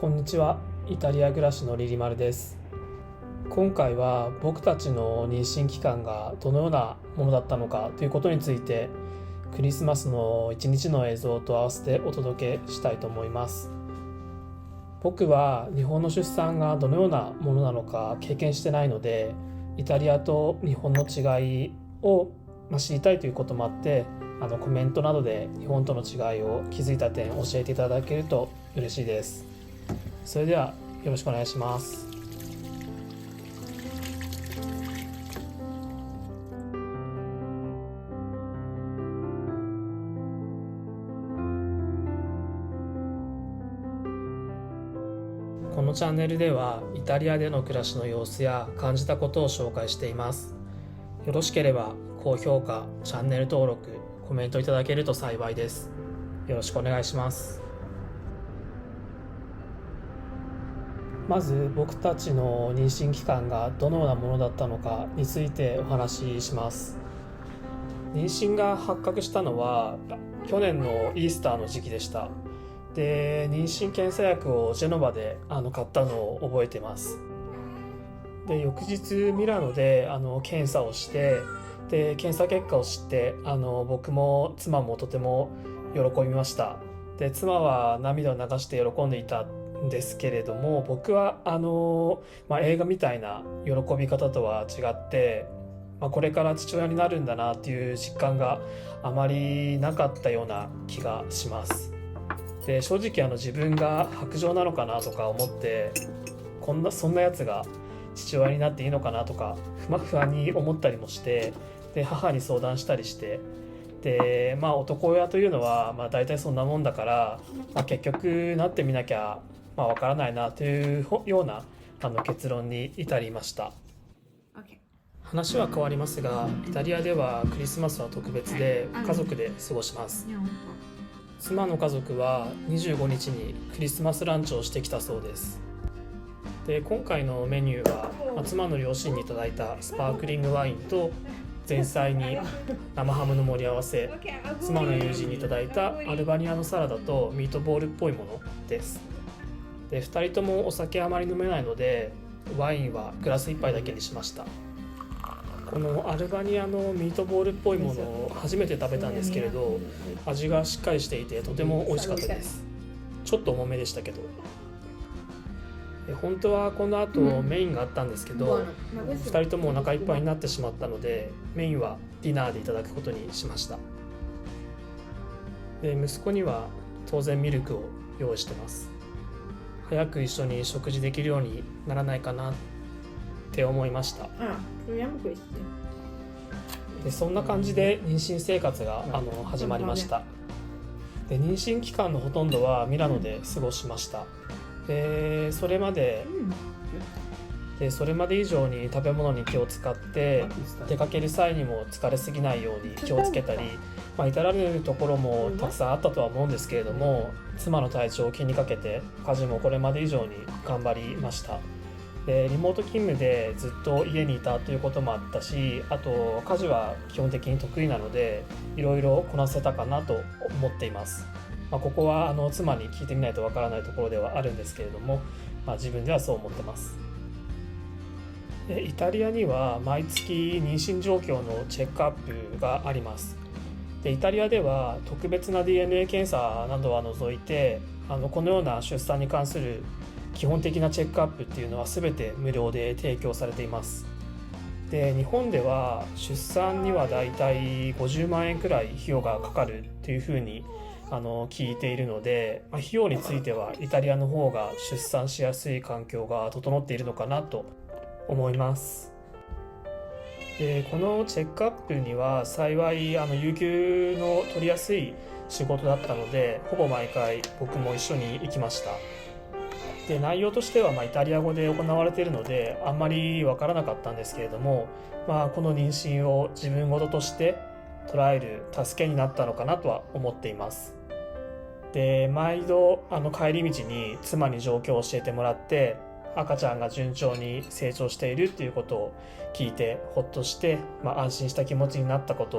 こんにちは。イタリア暮らしのリリマルです。今回は僕たちの妊娠期間がどのようなものだったのかということについて、クリスマスの一日の映像と合わせてお届けしたいと思います。僕は日本の出産がどのようなものなのか経験してないので、イタリアと日本の違いを知りたいということもあって、コメントなどで日本との違いを気づいた点教えていただけると嬉しいです。それではよろしくお願いします。このチャンネルではイタリアでの暮らしの様子や感じたことを紹介しています。よろしければ高評価、チャンネル登録、コメントいただけると幸いです。よろしくお願いします。まず僕たちの妊娠期間がどのようなものだったのかについてお話しします。妊娠が発覚したのは去年のイースターの時期でした。で、妊娠検査薬をジェノバで買ったのを覚えてます。で、翌日ミラノで検査をして、で検査結果を知って僕も妻もとても喜びました。で、妻は涙を流して喜んでいたんですけれども、僕は映画みたいな喜び方とは違って、これから父親になるんだなっていう実感があまりなかったような気がします。で、正直自分が薄情なのかなとか思って、そんなやつが父親になっていいのかなとか不安に思ったりもして、で母に相談したりして、で男親というのは大体そんなもんだから、結局なってみなきゃわからないなというような結論に至りました。話は変わりますが、イタリアではクリスマスは特別で家族で過ごします。妻の家族は25日にクリスマスランチをしてきたそうです。で、今回のメニューは、妻の両親にいただいたスパークリングワインと前菜に生ハムの盛り合わせ、妻の友人にいただいたアルバニアのサラダとミートボールっぽいものです。で、2人ともお酒あまり飲めないのでワインはグラス1杯だけにしました。このアルバニアのミートボールっぽいものを初めて食べたんですけれど、味がしっかりしていてとても美味しかったです。ちょっと重めでしたけど。本当はこの後メインがあったんですけど、2人ともお腹いっぱいになってしまったので、メインはディナーでいただくことにしました。で、息子には当然ミルクを用意してます。早く一緒に食事できるようにならないかなって思いました。で、そんな感じで妊娠生活が始まりました。で、妊娠期間のほとんどはミラノで過ごしました。で、それまで以上に食べ物に気を使って、出かける際にも疲れすぎないように気をつけたり、至らぬところもたくさんあったとは思うんですけれども、妻の体調を気にかけて家事もこれまで以上に頑張りました。で、リモート勤務でずっと家にいたということもあったし、あと家事は基本的に得意なので、いろいろこなせたかなと思っています。ここは妻に聞いてみないとわからないところではあるんですけれども、自分ではそう思ってます。で、イタリアには毎月妊娠状況のチェックアップがあります。で、イタリアでは特別な DNA 検査などは除いて、このような出産に関する基本的なチェックアップっていうのは全て無料で提供されています。で、日本では出産にはだいたい50万円くらい費用がかかるというふうに聞いているので、費用についてはイタリアの方が出産しやすい環境が整っているのかなと思います。で、このチェックアップには幸い有給の取りやすい仕事だったので、ほぼ毎回僕も一緒に行きました。で、内容としてはイタリア語で行われているのであんまり分からなかったんですけれども、この妊娠を自分事として捉える助けになったのかなとは思っています。で、毎度帰り道に妻に状況を教えてもらって、赤ちゃんが順調に成長しているっていうことを聞いてほっとして、安心した気持ちになったこと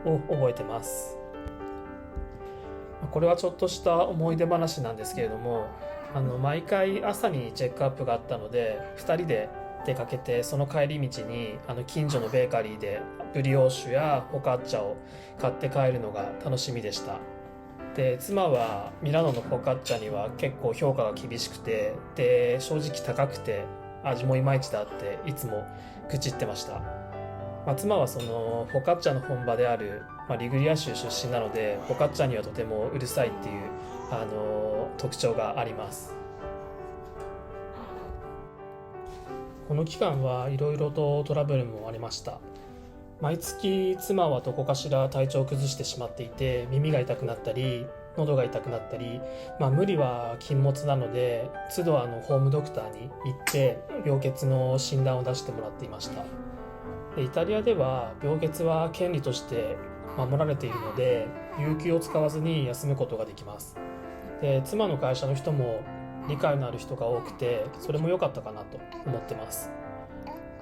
を覚えてます。これはちょっとした思い出話なんですけれども、毎回朝にチェックアップがあったので2人で出かけて、その帰り道に近所のベーカリーでブリオッシュやフォカッチャを買って帰るのが楽しみでした。で、妻はミラノのフォカッチャには結構評価が厳しくて、で正直高くて味もいまいちだっていつも愚痴ってました。妻はそのフォカッチャの本場である、リグリア州出身なので、フォカッチャにはとてもうるさいっていう特徴があります。この期間はいろいろとトラブルもありました。毎月妻はどこかしら体調を崩してしまっていて、耳が痛くなったり喉が痛くなったり、無理は禁物なので都度ホームドクターに行って病欠の診断を出してもらっていました。でイタリアでは病欠は権利として守られているので、有給を使わずに休むことができます。で妻の会社の人も理解のある人が多くて、それも良かったかなと思ってます。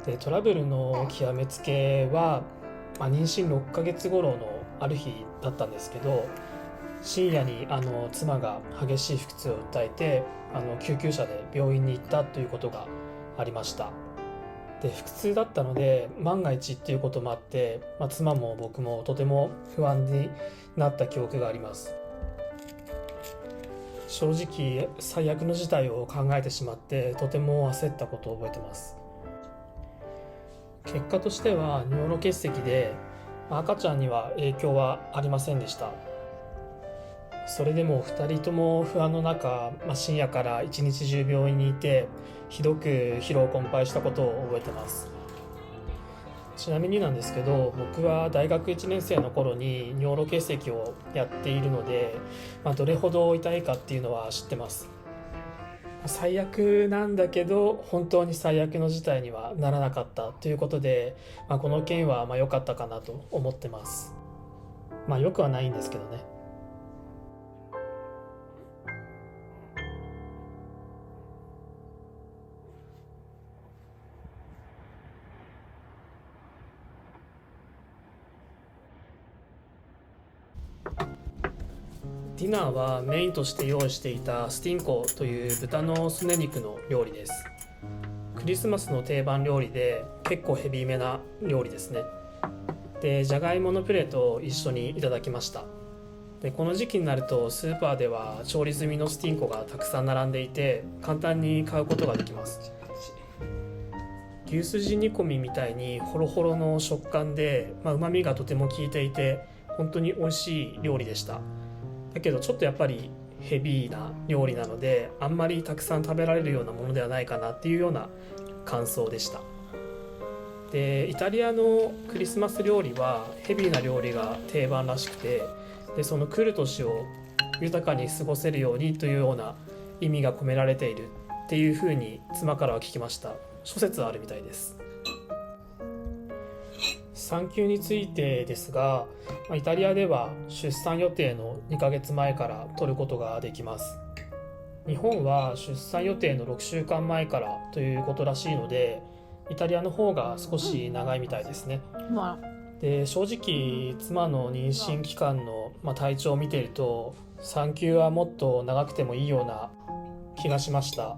でトラブルの極めつけは、妊娠6ヶ月頃のある日だったんですけど、深夜に妻が激しい腹痛を訴えて救急車で病院に行ったということがありました。で腹痛だったので万が一っていうこともあって、妻も僕もとても不安になった記憶があります。正直最悪の事態を考えてしまってとても焦ったことを覚えてます。結果としては尿路結石で、赤ちゃんには影響はありませんでした。それでも2人とも不安の中、深夜から一日中病院にいて、ひどく疲労困憊したことを覚えてます。ちなみになんですけど、僕は大学1年生の頃に尿路結石をやっているので、どれほど痛いかっていうのは知ってます。最悪なんだけど本当に最悪の事態にはならなかったということで、この件は良かったかなと思ってます。良くはないんですけどね。ディナーはメインとして用意していたスティンコという豚のすね肉の料理です。クリスマスの定番料理で結構ヘビーめな料理ですね。でじゃがいものプレートを一緒にいただきました。でこの時期になるとスーパーでは調理済みのスティンコがたくさん並んでいて、簡単に買うことができます。牛すじ煮込みみたいにホロホロの食感で、旨味がとても効いていて本当に美味しい料理でした。だけどちょっとやっぱりヘビーな料理なので、あんまりたくさん食べられるようなものではないかなっていうような感想でした。でイタリアのクリスマス料理はヘビーな料理が定番らしくて、でその来る年を豊かに過ごせるようにというような意味が込められているっていうふうに妻からは聞きました。諸説あるみたいです。産休についてですが、イタリアでは出産予定の2ヶ月前から取ることができます。日本は出産予定の6週間前からということらしいので、イタリアの方が少し長いみたいですね。で正直妻の妊娠期間の、体調を見ていると産休はもっと長くてもいいような気がしました。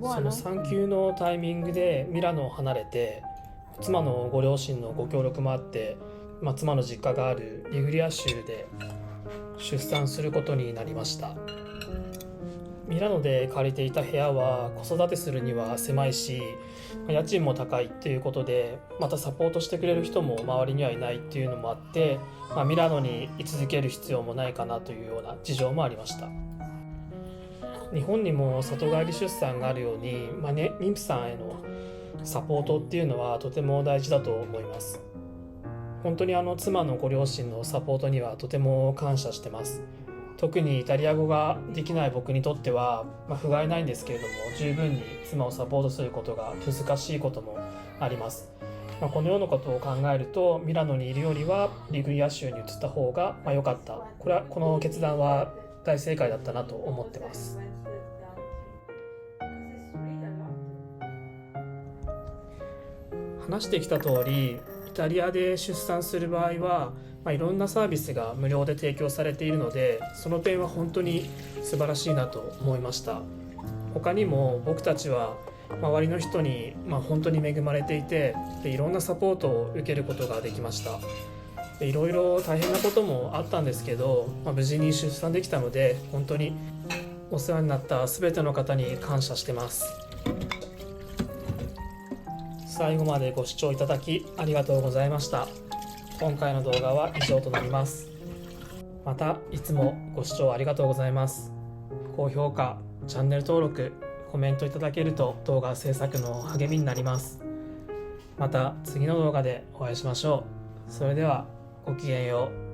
その産休のタイミングでミラノを離れて、妻のご両親のご協力もあって、妻の実家があるリグリア州で出産することになりました。ミラノで借りていた部屋は子育てするには狭いし、家賃も高いっていうことで、またサポートしてくれる人も周りにはいないっていうのもあって、ミラノに居続ける必要もないかなというような事情もありました。日本にも里帰り出産があるように、妊婦さんへのサポートっていうのはとても大事だと思います。本当に妻のご両親のサポートにはとても感謝してます。特にイタリア語ができない僕にとっては、不甲斐ないんですけれども、十分に妻をサポートすることが難しいこともあります。このようなことを考えると、ミラノにいるよりはリグリア州に移った方が良かった。この決断は大正解だったなと思ってます。話してきた通り、イタリアで出産する場合は、いろんなサービスが無料で提供されているので、その点は本当に素晴らしいなと思いました。他にも僕たちは周りの人に、本当に恵まれていて、いろんなサポートを受けることができました。いろいろ大変なこともあったんですけど、無事に出産できたので、本当にお世話になった全ての方に感謝してます。最後までご視聴いただきありがとうございました。今回の動画は以上となります。またいつもご視聴ありがとうございます。高評価、チャンネル登録、コメントいただけると動画制作の励みになります。また次の動画でお会いしましょう。それではごきげんよう。